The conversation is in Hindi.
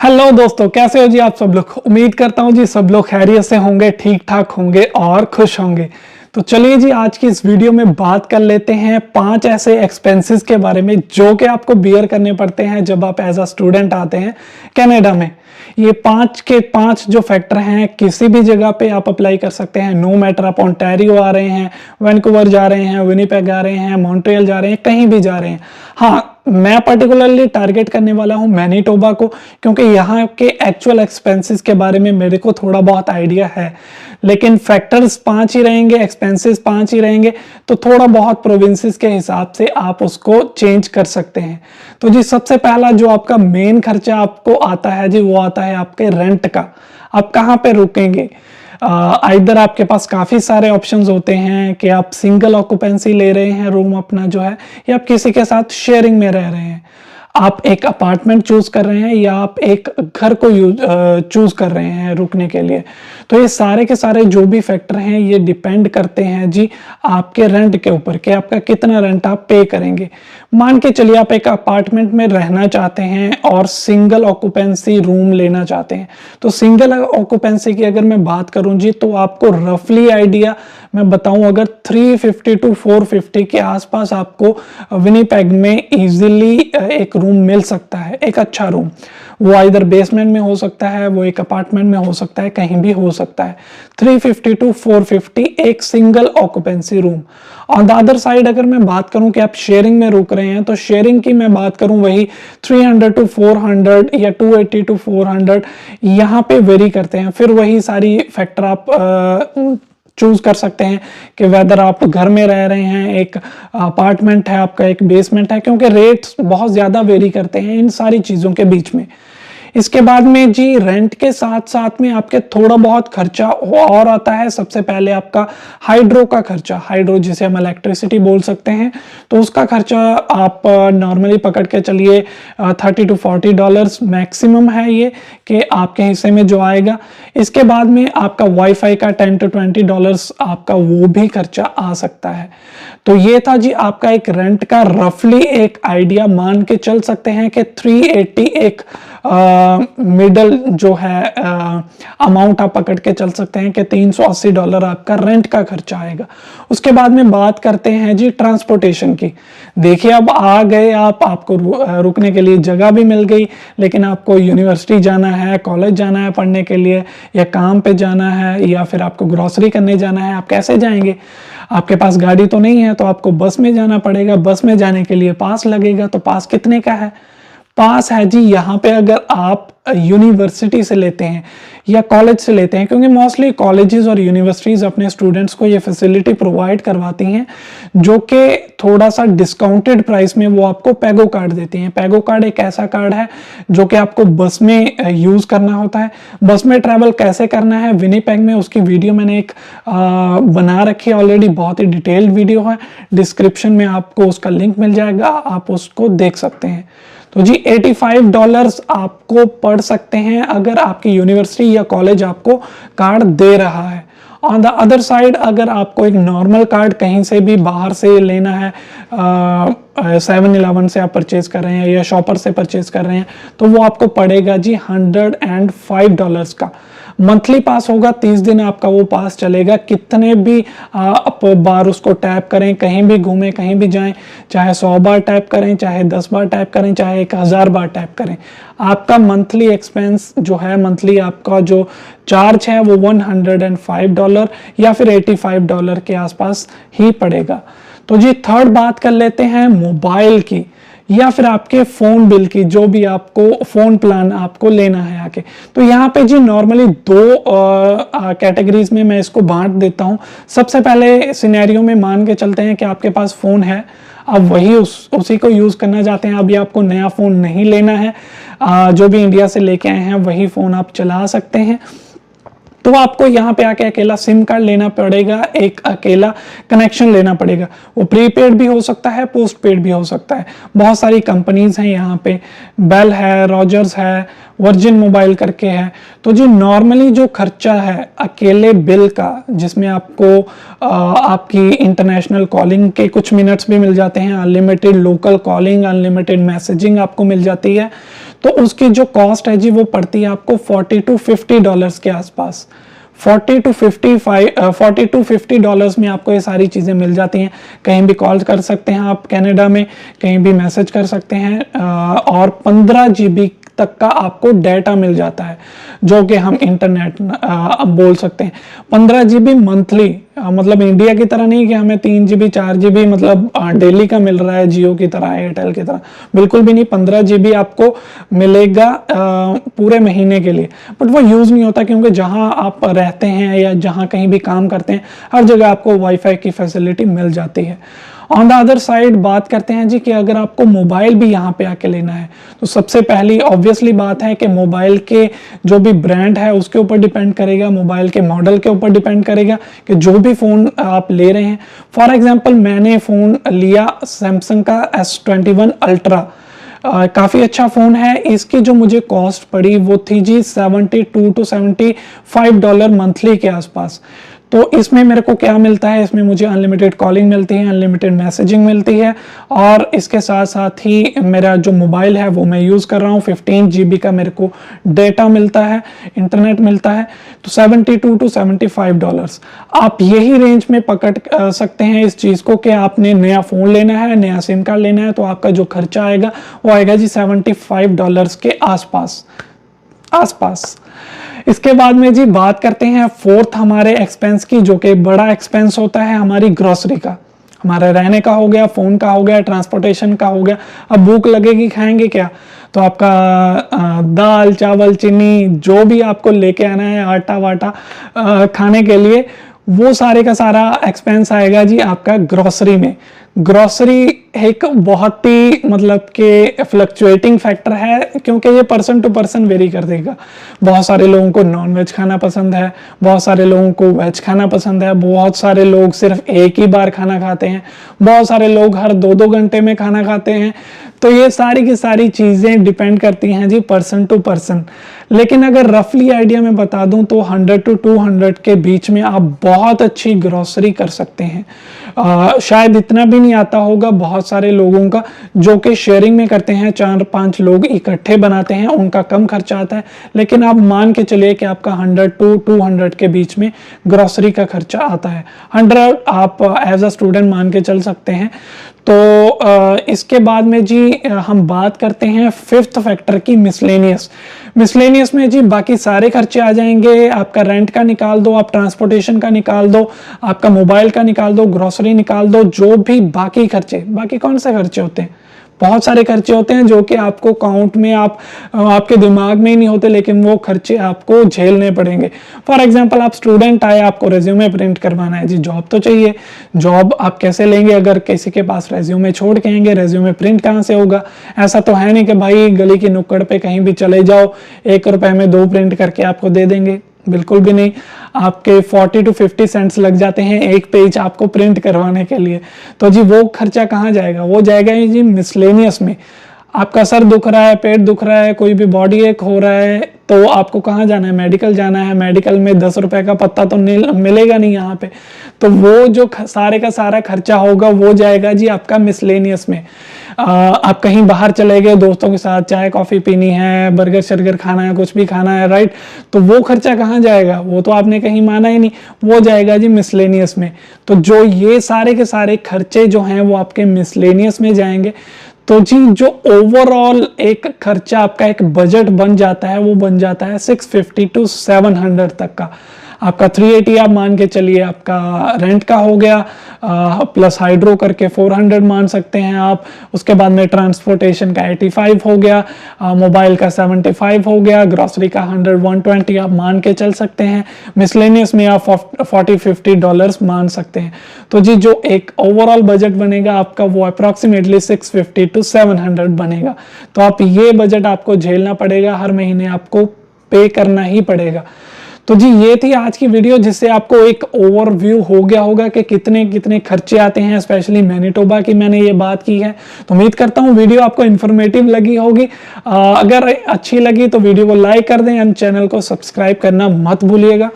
हेलो दोस्तों, कैसे हो जी आप सब लोग। उम्मीद करता हूँ जी सब लोग खैरियत से होंगे, ठीक ठाक होंगे और खुश होंगे। तो चलिए जी आज की इस वीडियो में बात कर लेते हैं 5 ऐसे एक्सपेंसेस के बारे में जो कि आपको बियर करने पड़ते हैं जब आप एज अ स्टूडेंट आते हैं कनाडा में। ये 5 के 5 जो फैक्टर हैं किसी भी जगह पे आप अप्लाई कर सकते हैं, नो मैटर आप ओंटारियो आ रहे हैं, वैंकूवर जा रहे हैं, विनिपेग आ रहे हैं, मॉन्ट्रियल जा रहे हैं, कहीं भी जा रहे हैं। हाँ, मैं पर्टिकुलरली टारगेट करने वाला हूं मैनीटोबा को, क्योंकि यहाँ के एक्चुअल एक्सपेंसेस के बारे में मेरे को थोड़ा बहुत आइडिया है। लेकिन फैक्टर्स 5 ही रहेंगे, एक्सपेंसेस 5 ही रहेंगे, तो थोड़ा बहुत प्रोविंसेस के हिसाब से आप उसको चेंज कर सकते हैं। तो जी सबसे पहला जो आपका मेन खर्चा आपको आता है जी, वो आता है आपके रेंट का। आप कहाँ पे रुकेंगे। इधर आपके पास काफ़ी सारे ऑप्शंस होते हैं कि आप सिंगल ऑक्यूपेंसी ले रहे हैं रूम अपना जो है, या आप किसी के साथ शेयरिंग में रह रहे हैं, आप एक अपार्टमेंट चूज कर रहे हैं, या आप एक घर को चूज कर रहे हैं रुकने के लिए। तो ये सारे के सारे जो भी फैक्टर हैं ये डिपेंड करते हैं जी आपके रेंट के ऊपर कि आपका कितना रेंट आप पे करेंगे। मान के चलिए आप एक अपार्टमेंट में रहना चाहते हैं और सिंगल ऑक्यूपेंसी रूम लेना चाहते हैं, तो सिंगल ऑक्यूपेंसी की अगर मैं बात करूं जी तो आपको रफली आइडिया मैं बताऊं, अगर 350 टू 450 के आसपास आपको विनिपेग में इजीली एक रूम मिल सकता है, एक अच्छा रूम। वो इधर बेसमेंट में हो सकता है, वो एक अपार्टमेंट में हो सकता है, कहीं भी हो सकता है। 350 टू 450 एक single occupancy room. On the other side अगर मैं बात करूं कि आप शेयरिंग में रुक रहे हैं, तो शेयरिंग की मैं बात करूं वही 300 टू 400 या 280 टू 400 यहाँ पे वेरी करते हैं। फिर वही सारी फैक्टर आप चूज कर सकते हैं कि वेदर आप घर में रह रहे हैं, एक अपार्टमेंट है आपका, एक बेसमेंट है, क्योंकि रेट्स बहुत ज़्यादा वेरी करते हैं इन सारी चीज़ों के बीच में। इसके बाद में जी रेंट के साथ साथ में आपके थोड़ा बहुत खर्चा और आता है। सबसे पहले आपका हाइड्रो का खर्चा, हाइड्रो जिसे हम इलेक्ट्रिसिटी बोल सकते हैं, तो उसका खर्चा आप नॉर्मली पकड़ के चलिए $30 to $40 मैक्सिमम है ये कि आपके हिस्से में जो आएगा। इसके बाद में आपका वाईफाई का $10 to $20 आपका वो भी खर्चा आ सकता है। तो ये था जी आपका एक रेंट का रफली एक आइडिया। मान के चल सकते हैं कि 380 एक मिडल जो है अमाउंट आप पकड़ के चल सकते हैं कि $380 आपका रेंट का खर्चा आएगा। उसके बाद में बात करते हैं जी ट्रांसपोर्टेशन की। देखिए अब आ गए आपको रुकने के लिए जगह भी मिल गई, लेकिन आपको यूनिवर्सिटी जाना है, कॉलेज जाना है पढ़ने के लिए, या काम पे जाना है, या फिर आपको ग्रोसरी करने जाना है, आप कैसे जाएंगे। आपके पास गाड़ी तो नहीं है, तो आपको बस में जाना पड़ेगा। बस में जाने के लिए पास लगेगा, तो पास कितने का है। पास है जी यहाँ पे अगर आप यूनिवर्सिटी से लेते हैं या कॉलेज से लेते हैं, क्योंकि मोस्टली कॉलेजेस और यूनिवर्सिटीज़ अपने स्टूडेंट्स को ये फैसिलिटी प्रोवाइड करवाती हैं, जो कि थोड़ा सा डिस्काउंटेड प्राइस में वो आपको पैगो कार्ड देती हैं। पैगो कार्ड एक ऐसा कार्ड है जो कि आपको बस में यूज़ करना होता है। बस में ट्रैवल कैसे करना है विनिपेग में, उसकी वीडियो मैंने एक बना रखी है ऑलरेडी, बहुत ही डिटेल्ड वीडियो है। डिस्क्रिप्शन में आपको उसका लिंक मिल जाएगा, आप उसको देख सकते हैं। तो जी $85 आपको पड़ सकते हैं अगर आपकी यूनिवर्सिटी या कॉलेज आपको कार्ड दे रहा है। ऑन द अदर साइड अगर आपको एक नॉर्मल कार्ड कहीं से भी बाहर से लेना है, 7-Eleven से आप परचेज कर रहे हैं या शॉपर से परचेज कर रहे हैं, तो वो आपको पड़ेगा जी $105 का। मंथली पास होगा, 30 दिन आपका वो पास चलेगा। कितने भी आप बार उसको टैप करें, कहीं भी घूमें, कहीं भी जाएं, चाहे 100 बार टैप करें, चाहे 10 बार टैप करें, चाहे 1000 बार टैप करें, आपका मंथली एक्सपेंस जो है, मंथली आपका जो चार्ज है वो $105 या फिर $85 के आसपास ही पड़ेगा। तो जी थर्ड बात कर लेते हैं मोबाइल की या फिर आपके फोन बिल की, जो भी आपको फोन प्लान आपको लेना है आके। तो यहाँ पे जी नॉर्मली 2 कैटेगरीज में मैं इसको बांट देता हूँ। सबसे पहले सिनेरियो में मान के चलते हैं कि आपके पास फोन है, अब वही उसी को यूज करना चाहते हैं, अभी आपको नया फोन नहीं लेना है, जो भी इंडिया से लेके आए हैं वही फोन आप चला सकते हैं। तो आपको यहाँ पे आके अकेला सिम कार्ड लेना पड़ेगा, एक अकेला कनेक्शन लेना पड़ेगा। वो प्रीपेड भी हो सकता है, पोस्ट पेड भी हो सकता है। बहुत सारी कंपनीज हैं यहाँ पे, बेल है, रॉजर्स है, वर्जिन मोबाइल करके है। तो जो नॉर्मली जो खर्चा है अकेले बिल का, जिसमें आपको आपकी इंटरनेशनल कॉलिंग के कुछ मिनट्स भी मिल जाते हैं, unlimited local calling, unlimited messaging आपको मिल जाती है, तो उसकी जो कॉस्ट है जी वो पड़ती है आपको $40 to $50 के आसपास। $40 to $50 में आपको ये सारी चीज़ें मिल जाती हैं। कहीं भी कॉल कर सकते हैं आप कनाडा में, कहीं भी मैसेज कर सकते हैं, और 15 GB तक का आपको डाटा मिल जाता है, जो कि हम इंटरनेट बोल सकते हैं। 15 GB मंथली, मतलब इंडिया की तरह नहीं कि हमें 3 GB 4 GB मतलब डेली का मिल रहा है जियो की तरह, एयरटेल की तरह, बिल्कुल भी नहीं। 15 GB आपको मिलेगा पूरे महीने के लिए, बट वो यूज़ नहीं होता क्योंकि जहां आप रहते हैं या जहां कहीं भी काम करते हैं हर जगह आपको वाईफाई की फैसिलिटी मिल जाती है। ऑन द अदर साइड बात करते हैं जी कि अगर आपको मोबाइल भी यहाँ पे आके लेना है तो सबसे पहली ऑब्वियसली बात है कि मोबाइल के जो भी ब्रांड है उसके ऊपर डिपेंड करेगा, मोबाइल के मॉडल के ऊपर डिपेंड करेगा कि जो भी फ़ोन आप ले रहे हैं। फॉर एग्जांपल मैंने फ़ोन लिया सैमसंग का S21 अल्ट्रा, काफ़ी अच्छा फ़ोन है। इसकी जो मुझे कॉस्ट पड़ी वो थी जी $72 to $75 मंथली के आसपास। तो इसमें मेरे को क्या मिलता है, इसमें मुझे अनलिमिटेड कॉलिंग मिलती है, अनलिमिटेड मैसेजिंग मिलती है, और इसके साथ साथ ही मेरा जो मोबाइल है वो मैं यूज़ कर रहा हूँ, 15 GB का मेरे को डेटा मिलता है, इंटरनेट मिलता है। तो $72 to $75 आप यही रेंज में पकड़ सकते हैं इस चीज़ को कि आपने नया फ़ोन लेना है, नया सिम कार्ड लेना है, तो आपका जो खर्चा आएगा वो आएगा जी $75 के आसपास। इसके बाद में जी बात करते हैं फोर्थ हमारे एक्सपेंस की, जो कि बड़ा एक्सपेंस होता है हमारी ग्रोसरी का। हमारा रहने का हो गया, फ़ोन का हो गया, ट्रांसपोर्टेशन का हो गया। अब भूख लगेगी, खाएंगे क्या, तो आपका दाल चावल चीनी जो भी आपको लेके आना है, आटा वाटा खाने के लिए, वो सारे का सारा एक्सपेंस आएगा जी आपका ग्रोसरी में। ग्रोसरी एक बहुत ही मतलब कि फ्लक्चुएटिंग फैक्टर है क्योंकि ये पर्सन टू पर्सन वेरी कर देगा। बहुत सारे लोगों को नॉन वेज खाना पसंद है, बहुत सारे लोगों को वेज खाना पसंद है, बहुत सारे लोग सिर्फ एक ही बार खाना खाते हैं, बहुत सारे लोग हर 2-2 घंटे में खाना खाते हैं। तो ये सारी की सारी चीज़ें डिपेंड करती हैं जी पर्सन टू पर्सन। लेकिन अगर रफली आइडिया में बता दूं तो 100 to 200 के बीच में आप बहुत अच्छी ग्रोसरी कर सकते हैं। शायद इतना भी नहीं आता होगा बहुत सारे लोगों का जो कि शेयरिंग में करते हैं, 4-5 लोग इकट्ठे बनाते हैं, उनका कम खर्चा आता है। लेकिन आप मान के चलिए कि आपका 100 to 200 के बीच में ग्रोसरी का खर्चा आता है। 100 आप एज अ स्टूडेंट मान के चल सकते हैं। तो इसके बाद में जी हम बात करते हैं फिफ्थ फैक्टर की, मिसलेनियस में जी बाकी सारे खर्चे आ जाएंगे। आपका रेंट का निकाल दो, आप ट्रांसपोर्टेशन का निकाल दो, आपका मोबाइल का निकाल दो, ग्रोसरी निकाल दो, जो भी बाकी खर्चे, बाकी कौन से खर्चे होते हैं, बहुत सारे खर्चे होते हैं जो कि आपको काउंट में आपके दिमाग में ही नहीं होते, लेकिन वो खर्चे आपको झेलने पड़ेंगे। फॉर एग्जांपल आप स्टूडेंट आए, आपको रेज्यूमे प्रिंट करवाना है जी, जॉब तो चाहिए। जॉब आप कैसे लेंगे अगर किसी के पास रेज्यूमे छोड़ के आएंगे, रेज्यूमे प्रिंट कहाँ से होगा। ऐसा तो है नहीं कि भाई गली की नुक्कड़ पे कहीं भी चले जाओ, ₹1 में 2 प्रिंट करके आपको दे देंगे, बिल्कुल भी नहीं। आपके 40 to 50 सेंट्स लग जाते हैं एक पेज आपको प्रिंट करवाने के लिए। तो जी वो खर्चा कहाँ जाएगा, वो जाएगा जी मिसलेनियस में। आपका सर दुख रहा है, पेट दुख रहा है, कोई भी बॉडी एक हो रहा है, तो आपको कहाँ जाना है, मेडिकल जाना है। मेडिकल में ₹10 का पत्ता तो मिलेगा नहीं यहाँ पे, तो वो जो सारे का सारा खर्चा होगा वो जाएगा जी आपका मिसलेनियस में। आप कहीं बाहर चले गए दोस्तों के साथ, चाय कॉफ़ी पीनी है, बर्गर शर्गर खाना है, कुछ भी खाना है, राइट, तो वो खर्चा कहाँ जाएगा, वो तो आपने कहीं माना ही नहीं, वो जाएगा जी मिसलेनियस में। तो जो ये सारे के सारे खर्चे जो हैं वो आपके मिसलेनियस में जाएंगे। तो जी जो ओवरऑल एक खर्चा आपका एक बजट बन जाता है वो बन जाता है 650 to 700 तक का। आपका 380 आप मान के चलिए, आपका रेंट का हो गया, प्लस हाइड्रो करके 400 मान सकते हैं आप। उसके बाद में ट्रांसपोर्टेशन का 85 हो गया, मोबाइल का 75 हो गया, ग्रोसरी का 100-120 आप मान के चल सकते हैं। मिसलेनियस में आप $40-50 मान सकते हैं। तो जी जो एक ओवरऑल बजट बनेगा आपका वो अप्रॉक्सीमेटली 650 to 700 बनेगा। तो आप ये बजट आपको झेलना पड़ेगा, हर महीने आपको पे करना ही पड़ेगा। तो जी ये थी आज की वीडियो, जिससे आपको एक ओवरव्यू हो गया होगा कि कितने कितने खर्चे आते हैं, स्पेशली मैनिटोबा की मैंने ये बात की है। तो उम्मीद करता हूँ वीडियो आपको इन्फॉर्मेटिव लगी होगी। अगर अच्छी लगी तो वीडियो को लाइक कर दें एंड चैनल को सब्सक्राइब करना मत भूलिएगा।